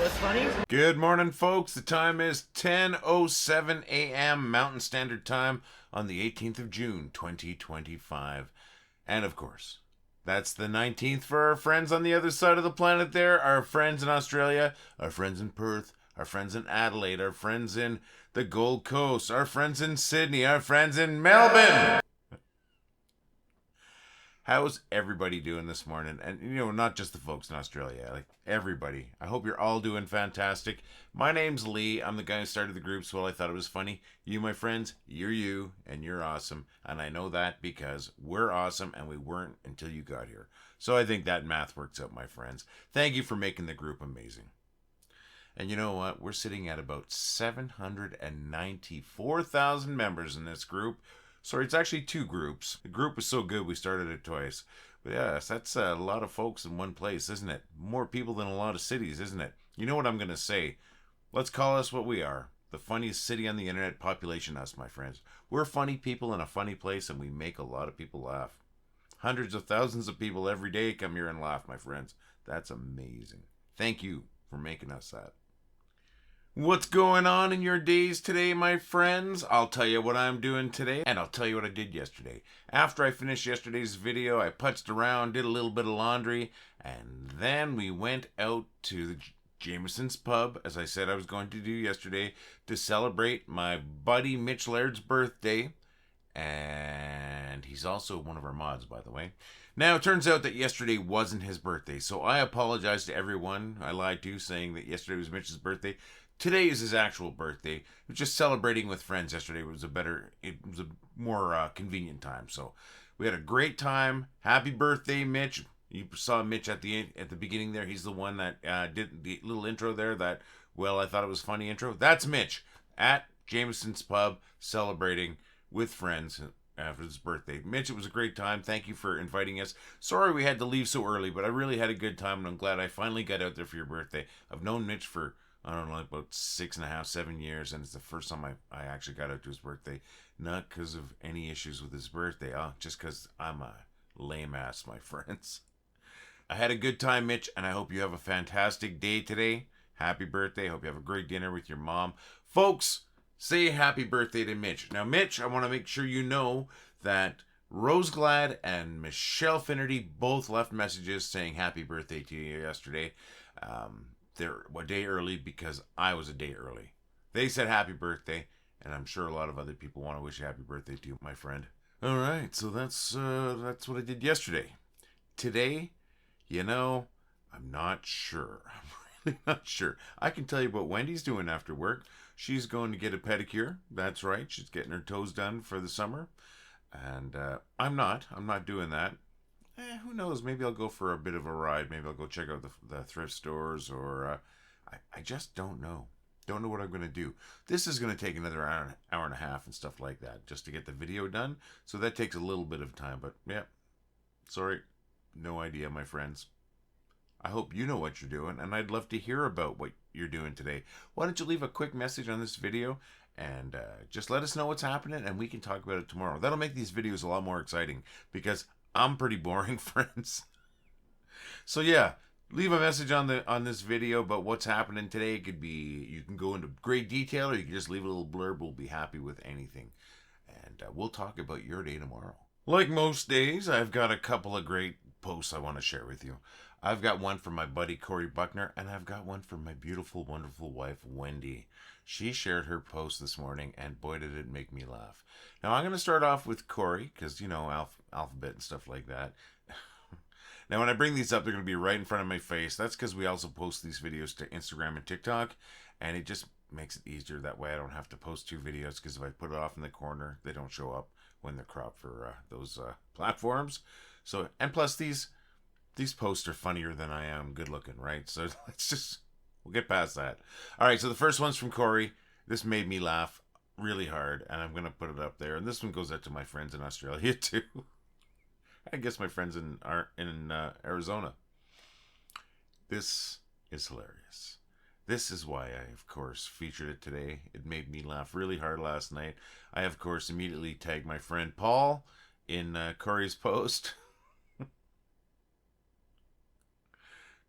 was funny. Good morning, folks. The time is 10:07 a.m. Mountain Standard Time on the 18th of June, 2025. And of course, that's the 19th for our friends on the other side of the planet there, our friends in Australia, our friends in Perth, our friends in Adelaide, our friends in the Gold Coast, our friends in Sydney, our friends in Melbourne. How's everybody doing this morning? And, not just the folks in Australia, like everybody. I hope you're all doing fantastic. My name's Lee. I'm the guy who started the group, so I thought it was funny. You, my friends, you're you, and you're awesome. And I know that because we're awesome, and we weren't until you got here. So I think that math works out, my friends. Thank you for making the group amazing. And you know what? We're sitting at about 794,000 members in this group. Sorry, it's actually two groups. The group was so good we started it twice. But yes, that's a lot of folks in one place, isn't it? More people than a lot of cities, isn't it? You know what I'm going to say? Let's call us what we are. The funniest city on the internet, population us, my friends. We're funny people in a funny place, and we make a lot of people laugh. Hundreds of thousands of people every day come here and laugh, my friends. That's amazing. Thank you for making us that. What's going on in your days today, my friends? I'll tell you what I'm doing today, and I'll tell you what I did yesterday. After I finished yesterday's video, I putzed around, did a little bit of laundry, and then we went out to the Jameson's pub, as I said I was going to do yesterday, to celebrate my buddy Mitch Laird's birthday. And he's also one of our mods, by the way. Now, it turns out that yesterday wasn't his birthday, so I apologize to everyone I lied to, saying that yesterday was Mitch's birthday. Today is his actual birthday. It was just celebrating with friends yesterday. It was a more convenient time. So we had a great time. Happy birthday, Mitch. You saw Mitch at the beginning there. He's the one that did the little intro there that, well, I thought it was a funny intro. That's Mitch at Jameson's Pub celebrating with friends after his birthday. Mitch, it was a great time. Thank you for inviting us. Sorry we had to leave so early, but I really had a good time, and I'm glad I finally got out there for your birthday. I've known Mitch for, I don't know, about 6.5, 7 years, and it's the first time I actually got out to his birthday. Not because of any issues with his birthday, just because I'm a lame ass, my friends. I had a good time, Mitch, and I hope you have a fantastic day today. Happy birthday. Hope you have a great dinner with your mom. Folks, say happy birthday to Mitch. Now, Mitch, I want to make sure you know that Roseglad and Michelle Finnerty both left messages saying happy birthday to you yesterday. They're a day early because I was a day early. They said happy birthday, and I'm sure a lot of other people want to wish you happy birthday to you, my friend. All right, so that's what I did yesterday. Today, I'm not sure. I'm really not sure. I can tell you what Wendy's doing after work. She's going to get a pedicure. That's right. She's getting her toes done for the summer. And I'm not doing that. Who knows? Maybe I'll go for a bit of a ride. Maybe I'll go check out the thrift stores, or I just don't know. Don't know what I'm going to do. This is going to take another hour and a half and stuff like that just to get the video done. So that takes a little bit of time. But yeah, sorry, no idea, my friends. I hope you know what you're doing, and I'd love to hear about what you're doing today. Why don't you leave a quick message on this video and just let us know what's happening, and we can talk about it tomorrow. That'll make these videos a lot more exciting because I'm pretty boring, friends. So yeah, leave a message on this video about what's happening today. It could be, you can go into great detail, or you can just leave a little blurb. We'll be happy with anything. And we'll talk about your day tomorrow. Like most days, I've got a couple of great posts I want to share with you. I've got one from my buddy Corey Buckner, and I've got one from my beautiful, wonderful wife, Wendy. She shared her post this morning, and boy, did it make me laugh. Now, I'm going to start off with Corey, because, alphabet and stuff like that. Now, when I bring these up, they're going to be right in front of my face. That's because we also post these videos to Instagram and TikTok, and it just makes it easier. That way I don't have to post two videos, because if I put it off in the corner, they don't show up when they're cropped for those platforms. So, and plus, these posts are funnier than I am good looking, right? So we'll get past that. All right, so the first one's from Corey. This made me laugh really hard, and I'm going to put it up there. And this one goes out to my friends in Australia, too. I guess my friends in Arizona. This is hilarious. This is why I, of course, featured it today. It made me laugh really hard last night. I, of course, immediately tagged my friend Paul in Corey's post.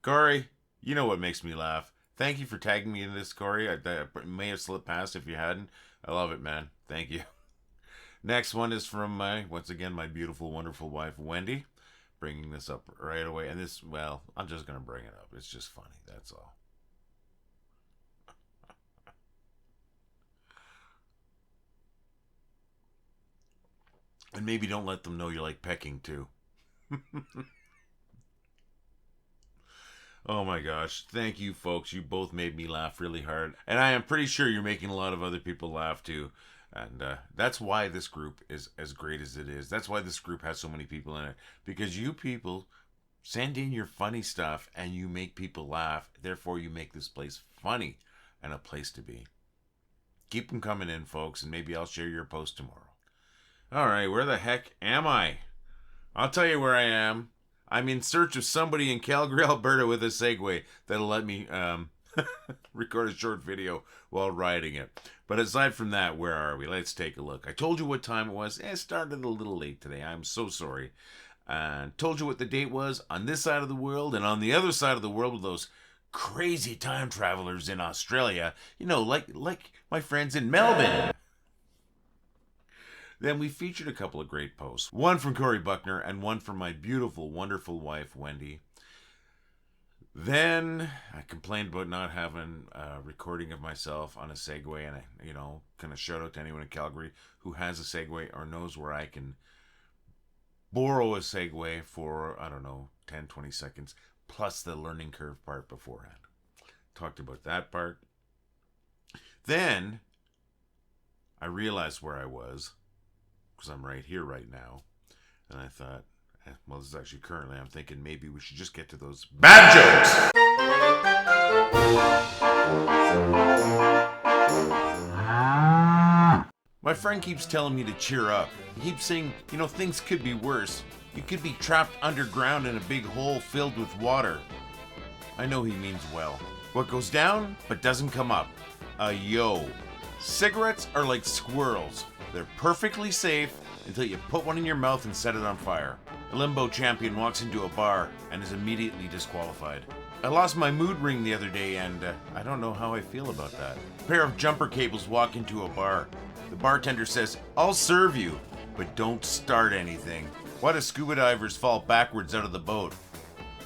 Corey, you know what makes me laugh? Thank you for tagging me in this, Corey. I may have slipped past if you hadn't. I love it, man. Thank you. Next one is from once again, my beautiful, wonderful wife, Wendy. Bringing this up right away. And this, well, I'm just going to bring it up. It's just funny. That's all. And maybe don't let them know you like pecking too. Oh my gosh. Thank you, folks. You both made me laugh really hard. And I am pretty sure you're making a lot of other people laugh too. And that's why this group is as great as it is. That's why this group has so many people in it. Because you people send in your funny stuff and you make people laugh. Therefore, you make this place funny and a place to be. Keep them coming in, folks, and maybe I'll share your post tomorrow. All right, where the heck am I? I'll tell you where I am. I'm in search of somebody in Calgary, Alberta with a Segway that'll let me record a short video while riding it. But aside from that, where are we? Let's take a look. I told you what time it was. It started a little late today. I'm so sorry. Told you what the date was on this side of the world, and on the other side of the world with those crazy time travelers in Australia. You know, like my friends in Melbourne. Then we featured a couple of great posts. One from Corey Buckner and one from my beautiful, wonderful wife, Wendy. Then I complained about not having a recording of myself on a Segway, and kind of shout out to anyone in Calgary who has a Segway or knows where I can borrow a Segway for, 10, 20 seconds, plus the learning curve part beforehand. Talked about that part. Then I realized where I was, because I'm right here right now, and I thought, well, this is actually currently, I'm thinking maybe we should just get to those bad jokes. My friend keeps telling me to cheer up. He keeps saying, things could be worse. You could be trapped underground in a big hole filled with water. I know he means well. What goes down but doesn't come up? Yo. Cigarettes are like squirrels. They're perfectly safe until you put one in your mouth and set it on fire. A limbo champion walks into a bar and is immediately disqualified. I lost my mood ring the other day and I don't know how I feel about that. A pair of jumper cables walk into a bar. The bartender says, "I'll serve you, but don't start anything." Why do scuba divers fall backwards out of the boat?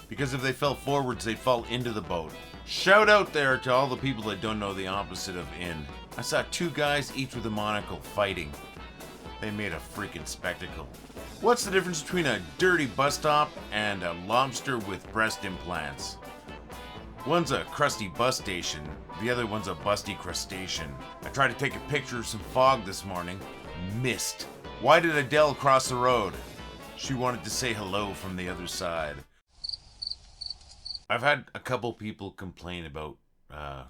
Because if they fell forwards, they'd fall into the boat. Shout out there to all the people that don't know the opposite of in. I saw two guys, each with a monocle, fighting. They made a freaking spectacle. What's the difference between a dirty bus stop and a lobster with breast implants? One's a crusty bus station, the other one's a busty crustacean. I tried to take a picture of some fog this morning. Missed. Why did Adele cross the road? She wanted to say hello from the other side. I've had a couple people complain about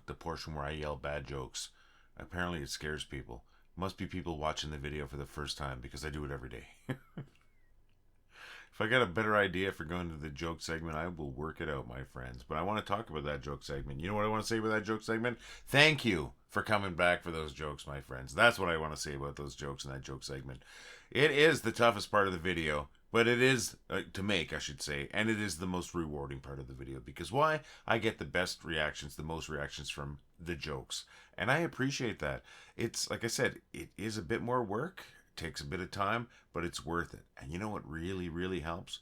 the portion where I yell bad jokes. Apparently it scares people. Must be people watching the video for the first time because I do it every day. If I got a better idea for going to the joke segment, I will work it out, my friends. But I want to talk about that joke segment. You know what I want to say about that joke segment? Thank you for coming back for those jokes, my friends. That's what I want to say about those jokes in that joke segment. It is the toughest part of the video, but it is, to make, I should say, and it is the most rewarding part of the video. Because why? I get the best reactions, the most reactions from the jokes. And I appreciate that. It's, like I said, it is a bit more work. Takes a bit of time, but it's worth it. And you know what really, really helps?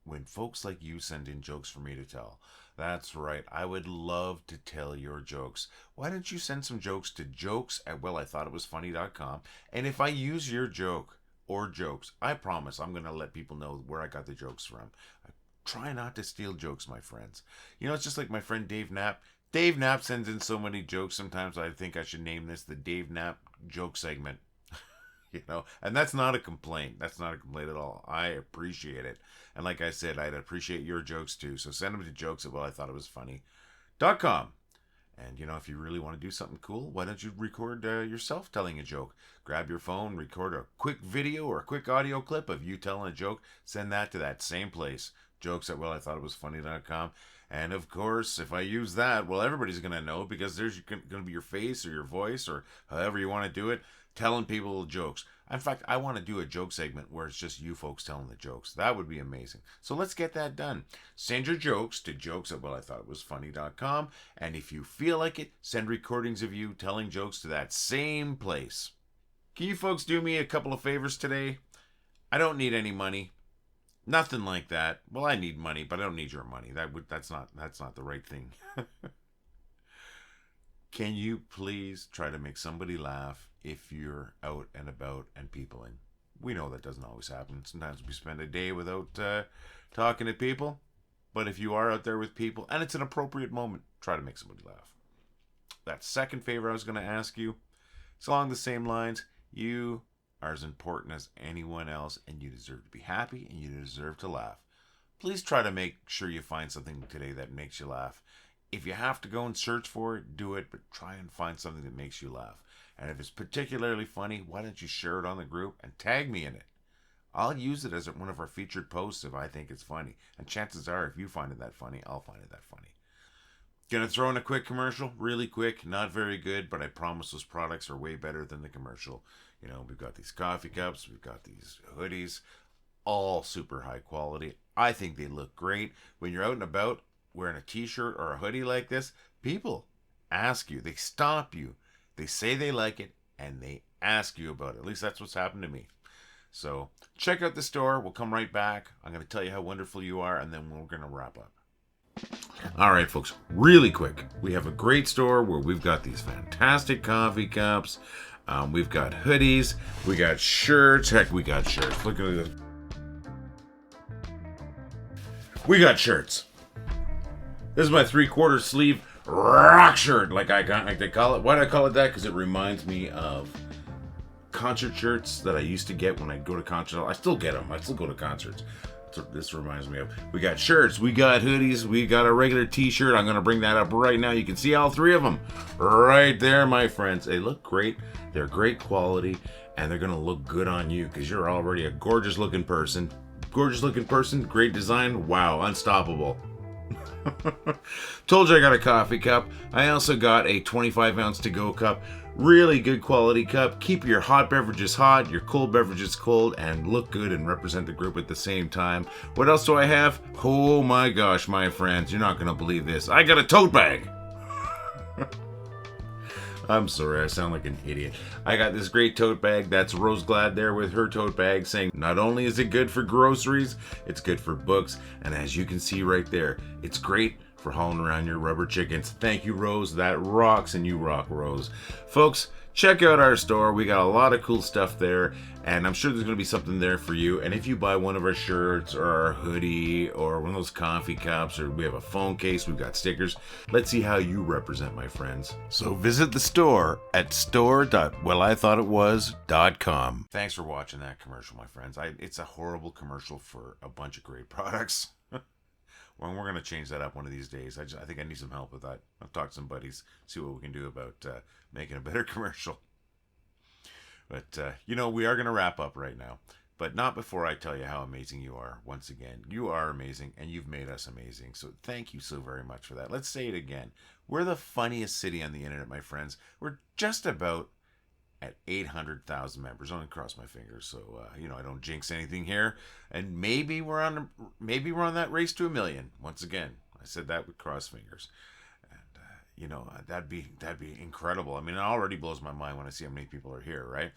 When folks like you send in jokes for me to tell. That's right. I would love to tell your jokes. Why don't you send some jokes to jokes@wellithoughitwasfunny.com, and if I use your joke or jokes, I promise I'm going to let people know where I got the jokes from. I try not to steal jokes, my friends. It's just like my friend Dave Knapp. Dave Knapp sends in so many jokes. Sometimes I think I should name this the Dave Knapp joke segment. And that's not a complaint. That's not a complaint at all. I appreciate it. And like I said, I'd appreciate your jokes too. So send them to jokes@wellithoughitwasfunny.com. And if you really want to do something cool, why don't you record yourself telling a joke? Grab your phone, record a quick video or a quick audio clip of you telling a joke, send that to that same place, jokes at welithoughitwasfunny.com. And of course, if I use that, well, everybody's going to know, because there's going to be your face or your voice or however you want to do it, telling people jokes. In fact, I want to do a joke segment where it's just you folks telling the jokes. That would be amazing. So let's get that done. Send your jokes to jokes@welithoughitwasfunny.com. And if you feel like it, send recordings of you telling jokes to that same place. Can you folks do me a couple of favors today? I don't need any money. Nothing like that. Well, I need money, but I don't need your money. That's not the right thing. Can you please try to make somebody laugh if you're out and about and peopling? We know that doesn't always happen. Sometimes we spend a day without talking to people. But if you are out there with people and it's an appropriate moment, try to make somebody laugh. That second favor I was going to ask you, it's along the same lines. You are as important as anyone else, and you deserve to be happy, and you deserve to laugh. Please try to make sure you find something today that makes you laugh. If you have to go and search for it, do it, but try and find something that makes you laugh. And if it's particularly funny, why don't you share it on the group and tag me in it? I'll use it as one of our featured posts if I think it's funny. And chances are, if you find it that funny, I'll find it that funny. Gonna throw in a quick commercial, really quick, not very good, but I promise those products are way better than the commercial. You know, we've got these coffee cups, we've got these hoodies, all super high quality. I think they look great. When you're out and about wearing a t-shirt or a hoodie like this, people ask you, they stop you, they say they like it, and they ask you about it. At least that's what's happened to me. So check out the store. We'll come right back. I'm going to tell you how wonderful you are, and then we're going to wrap up. All right, folks, really quick. We have a great store where we've got these fantastic coffee cups. We've got hoodies. We got shirts. Heck, we got shirts. Look at this. We got shirts. This is my 3/4 sleeve rock shirt, like they call it. Why do I call it that? Because it reminds me of concert shirts that I used to get when I go to concerts. I still get them. I still go to concerts. This reminds me of. We got shirts, we got hoodies, we got a regular t-shirt. I'm going to bring that up right now. You can see all three of them right there, my friends. They look great. They're great quality, and they're going to look good on you because you're already a gorgeous looking person. Gorgeous looking person, great design. Wow, unstoppable. Told you I got a coffee cup. I also got a 25-ounce to-go cup. Really good quality cup. Keep your hot beverages hot, your cold beverages cold, and look good and represent the group at the same time. What else do I have? Oh my gosh, my friends, you're not going to believe this. I got a tote bag. I'm sorry, I sound like an idiot. I got this great tote bag. That's Rose Glad there with her tote bag saying not only is it good for groceries, it's good for books. And as you can see right there, it's great for hauling around your rubber chickens. Thank you, Rose. That rocks, and you rock, Rose. Folks, check out our store. We got a lot of cool stuff there, and I'm sure there's going to be something there for you. And if you buy one of our shirts or our hoodie or one of those coffee cups, or we have a phone case, we've got stickers. Let's see how you represent, my friends. So visit the store at store.wellithoughtitwas.com. Thanks for watching that commercial, my friends. It's a horrible commercial for a bunch of great products. Well, we're going to change that up one of these days. I think I need some help with that. I'll talk to some buddies, see what we can do about making a better commercial. But, we are going to wrap up right now. But not before I tell you how amazing you are. Once again, you are amazing, and you've made us amazing. So thank you so very much for that. Let's say it again. We're the funniest city on the internet, my friends. We're just about at 800,000 members. Only cross my fingers, so I don't jinx anything here. And maybe we're on that race to 1 million. Once again, I said that with cross fingers. And that'd be incredible. I mean, it already blows my mind when I see how many people are here, right?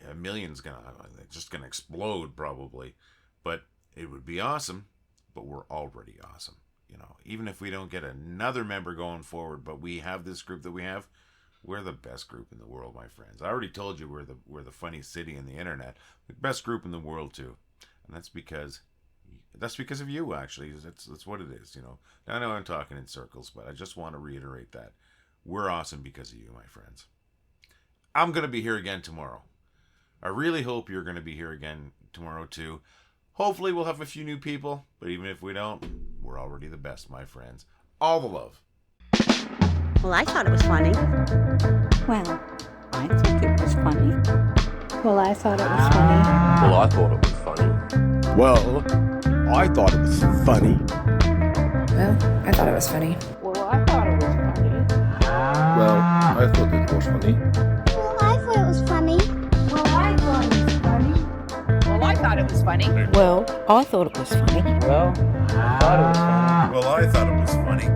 1 million's just gonna explode probably, but it would be awesome. But we're already awesome. Even if we don't get another member going forward, but we have this group that we have. We're the best group in the world, my friends. I already told you we're the funniest city in the internet. The best group in the world too, and that's because of you. Actually, that's what it is. I know I'm talking in circles, but I just want to reiterate that we're awesome because of you, my friends. I'm gonna be here again tomorrow. I really hope you're gonna be here again tomorrow too. Hopefully, we'll have a few new people, but even if we don't, we're already the best, my friends. All the love. Well, I thought it was funny. Well, I think it was funny. Well, I thought it was funny. Well, I thought it was funny. Well, I thought it was funny. Well, I thought it was funny. Well, I thought it was funny. Well, I thought it was funny. Well, I thought it was funny. Well, I thought it was funny. Well, I thought it was funny. Well, I thought it was funny. Well, I thought it was funny. Well, I thought it was funny.